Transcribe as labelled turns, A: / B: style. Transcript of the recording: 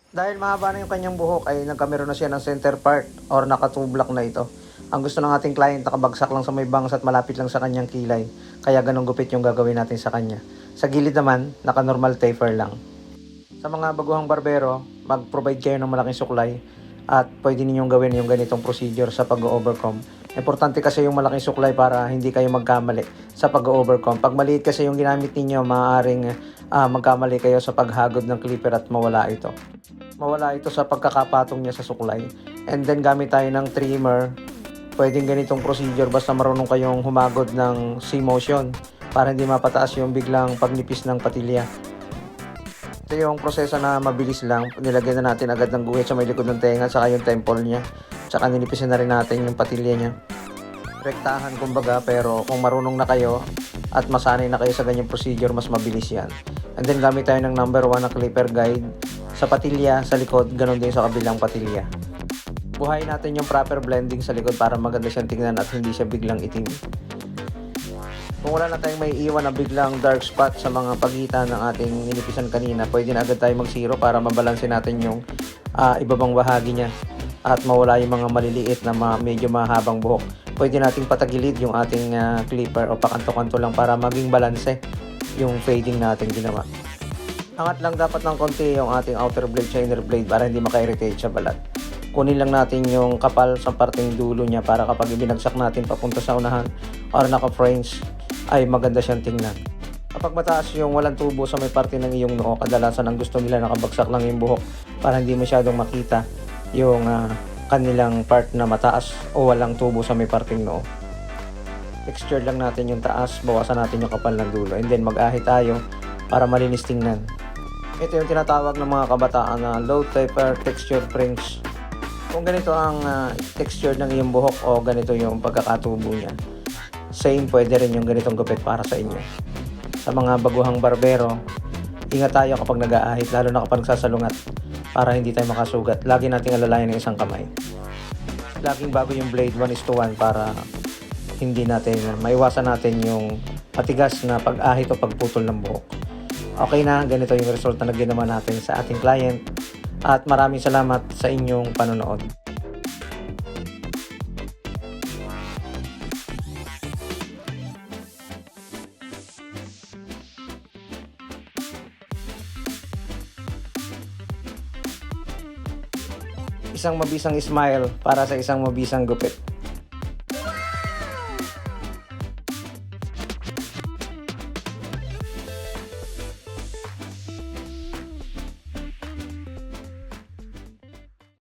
A: Dahil mahaba na yung kanyang buhok ay nagkameron na siya ng center part or nakatublak na ito. Ang gusto ng ating client nakabagsak lang sa may bangs at malapit lang sa kanyang kilay. Kaya ganun gupit yung gagawin natin sa kanya. Sa gilid naman, naka-normal taper lang. Sa mga baguhang barbero, mag-provide kayo ng malaking suklay at pwede ninyong gawin yung ganitong procedure sa pag-overcomb. Importante kasi yung malaking suklay para hindi kayo magkamali sa pag-overcomb. Pag maliit kasi yung ginamit ninyo, maaaring magkamali kayo sa paghagod ng clipper at mawala ito. Mawala ito sa pagkakapatong niya sa suklay. And then gamit tayo ng trimmer. Pwedeng ganitong procedure basta marunong kayong humagod ng C-motion para hindi mapataas yung biglang pagnipis ng patilya. Ito yung proseso na mabilis lang. Nilagyan na natin agad ng guhit sa may likod ng tenga at saka yung temple niya. Tsaka ninipisin na rin natin yung patilya niya. Rektahan kumbaga, pero kung marunong na kayo at masanay na kayo sa ganyang procedure, mas mabilis yan. And then gamit tayo ng number 1 na clipper guide sa patilya, sa likod, ganun din sa kabilang patilya. Buhayin natin yung proper blending sa likod para maganda siyang tingnan at hindi siya biglang itim. Kung wala na tayong may iwan na biglang dark spot sa mga pagitan ng ating ninipisan kanina, pwede na agad tayo mag-zero para mabalansin natin yung ibabang bahagi niya at mawala yung mga maliliit na medyo mahabang buhok. Pwede nating patagilid yung ating clipper o pakanto-kanto lang para maging balanse yung fading natin ginawa. Angat lang dapat ng konti yung ating outer blade sa inner blade para hindi maka-irritate sa balat. Kunin lang natin yung kapal sa parteng dulo niya para kapag ibinagsak natin papunta sa unahan or naka-frames ay maganda siyang tingnan. Kapag mataas yung walang tubo sa may parte ng iyong noo, kadalasan ang gusto nila nakabagsak lang yung buhok para hindi masyadong makita yung kanilang part na mataas o walang tubo sa may parteng noo. Texture lang natin yung taas, bawasan natin yung kapal ng dulo, and then mag-ahi tayo para malinis tingnan. Ito yung tinatawag ng mga kabataan na low taper texture fringe. Kung ganito ang texture ng iyong buhok o ganito yung pagkakatubo niya, same pwede rin yung ganitong gupit para sa inyo. Sa mga baguhang barbero, ingat tayo kapag nag-aahit, lalo na kapag nagsasalungat para hindi tayo makasugat. Lagi nating alalayan ng isang kamay. Laging bago yung blade 1:1 para hindi natin maiwasan natin yung matigas na pag-ahit o pagputol ng buhok. Okay na, ganito yung resulta na ginawa natin sa ating client. At maraming salamat sa inyong panonood. Isang mabisang smile para sa isang mabisang gupit.